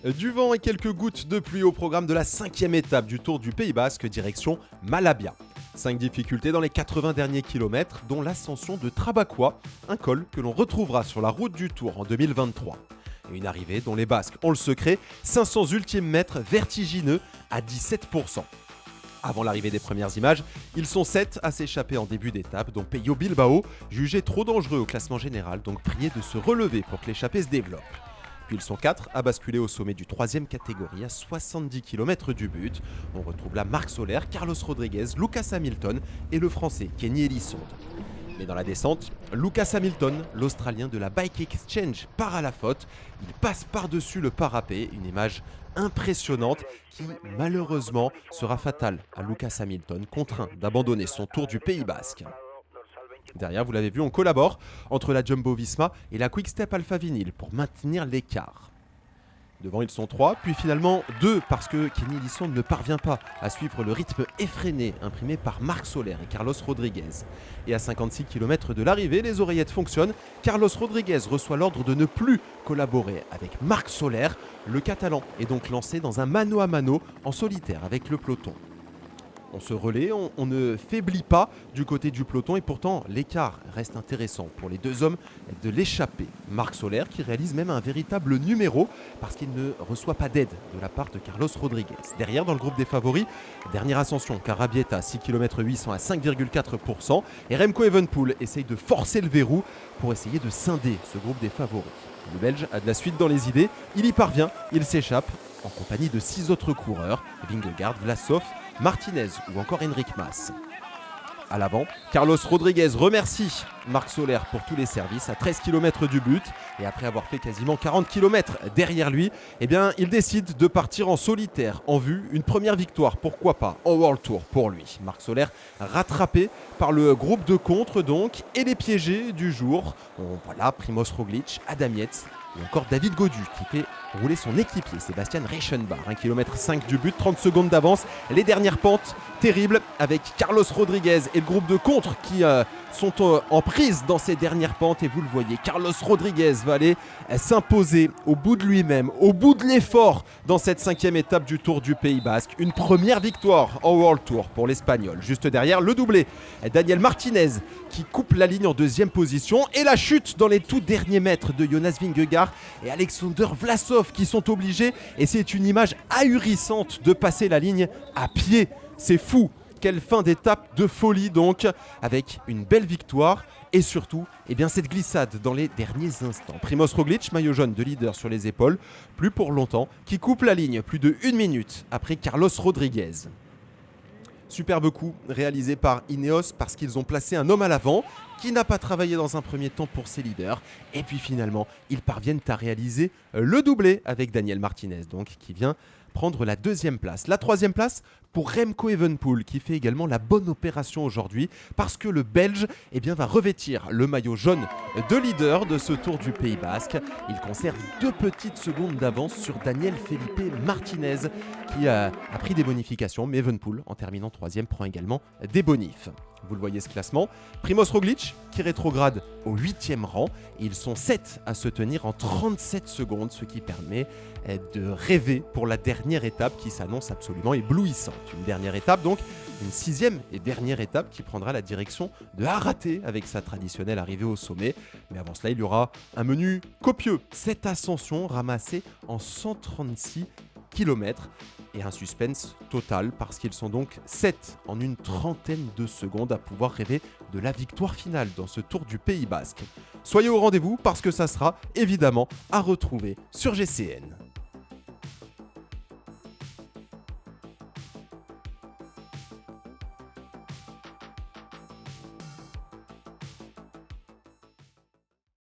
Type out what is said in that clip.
Du vent et quelques gouttes de pluie au programme de la 5e étape du Tour du Pays Basque, direction Malabia. 5 difficultés dans les 80 derniers kilomètres, dont l'ascension de Trabacoa, un col que l'on retrouvera sur la route du Tour en 2023. Et une arrivée dont les Basques ont le secret, 500 ultimes mètres vertigineux à 17%. Avant l'arrivée des premières images, ils sont 7 à s'échapper en début d'étape, dont Peyo Bilbao, jugé trop dangereux au classement général, donc prié de se relever pour que l'échappée se développe. Puis ils sont 4 à basculer au sommet du 3e catégorie à 70 km du but. On retrouve là Marc Soler, Carlos Rodriguez, Lucas Hamilton et le français Kenny Elissonde. Mais dans la descente, Lucas Hamilton, l'Australien de la Bike Exchange, part à la faute. Il passe par-dessus le parapet, une image impressionnante qui malheureusement sera fatale à Lucas Hamilton, contraint d'abandonner son Tour du Pays Basque. Derrière, vous l'avez vu, on collabore entre la Jumbo-Visma et la Quick-Step Alpha Vinyl pour maintenir l'écart. Devant, ils sont 3, puis finalement 2 parce que Kenny Elissonde ne parvient pas à suivre le rythme effréné imprimé par Marc Soler et Carlos Rodriguez. Et à 56 km de l'arrivée, les oreillettes fonctionnent. Carlos Rodriguez reçoit l'ordre de ne plus collaborer avec Marc Soler. Le Catalan est donc lancé dans un mano à mano en solitaire avec le peloton. On se relaie, on ne faiblit pas du côté du peloton et pourtant l'écart reste intéressant pour les deux hommes de l'échappée. Marc Soler qui réalise même un véritable numéro parce qu'il ne reçoit pas d'aide de la part de Carlos Rodriguez. Derrière, dans le groupe des favoris, dernière ascension, Carabieta, 6 km 800 à 5,4% et Remco Evenepoel essaye de forcer le verrou pour essayer de scinder ce groupe des favoris. Le Belge a de la suite dans les idées, il y parvient, il s'échappe en compagnie de 6 autres coureurs, Vingegaard, Vlasov, Martinez ou encore Enric Mas. À l'avant, Carlos Rodriguez remercie Marc Soler pour tous les services à 13 km du but et après avoir fait quasiment 40 km derrière lui, il décide de partir en solitaire en vue une première victoire, pourquoi pas, en World Tour pour lui. Marc Soler rattrapé par le groupe de contre donc et les piégés du jour. Voilà, Primoz Roglic, Adam Yates ou encore David Gaudu qui fait rouler son équipier Sebastian Reichenbach. 1,5 km du but, 30 secondes d'avance. Les dernières pentes terribles avec Carlos Rodriguez et le groupe de contre qui sont en prise dans ces dernières pentes. Et vous le voyez, Carlos Rodriguez va aller s'imposer au bout de lui-même, au bout de l'effort dans cette 5e étape du Tour du Pays Basque. Une première victoire en World Tour pour l'Espagnol. Juste derrière, le doublé, Daniel Martinez qui coupe la ligne en 2e position. Et la chute dans les tout derniers mètres de Jonas Vingegaard et Alexander Vlasov qui sont obligés, et c'est une image ahurissante de passer la ligne à pied. C'est fou. Quelle fin d'étape de folie donc, avec une belle victoire et surtout cette glissade dans les derniers instants. Primoz Roglic, maillot jaune de leader sur les épaules, plus pour longtemps, qui coupe la ligne plus de 1 minute après Carlos Rodriguez. Superbe coup réalisé par Ineos parce qu'ils ont placé un homme à l'avant qui n'a pas travaillé dans un premier temps pour ses leaders. Et puis finalement, ils parviennent à réaliser le doublé avec Daniel Martinez donc qui vient prendre la 2e place. La 3e place pour Remco Evenepoel qui fait également la bonne opération aujourd'hui parce que le Belge va revêtir le maillot jaune de leader de ce Tour du Pays Basque. Il conserve 2 petites secondes d'avance sur Daniel Felipe Martinez qui a pris des bonifications, mais Evenepoel en terminant 3e prend également des bonifs. Vous le voyez ce classement, Primoz Roglic qui rétrograde au 8e rang et ils sont 7 à se tenir en 37 secondes, ce qui permet de rêver pour la dernière étape qui s'annonce absolument éblouissante. Une dernière étape donc, une 6e et dernière étape qui prendra la direction de Araté avec sa traditionnelle arrivée au sommet. Mais avant cela, il y aura un menu copieux, 7 ascensions ramassées en 136 km et un suspense total parce qu'ils sont donc 7 en une trentaine de secondes à pouvoir rêver de la victoire finale dans ce Tour du Pays Basque. Soyez au rendez-vous parce que ça sera évidemment à retrouver sur GCN.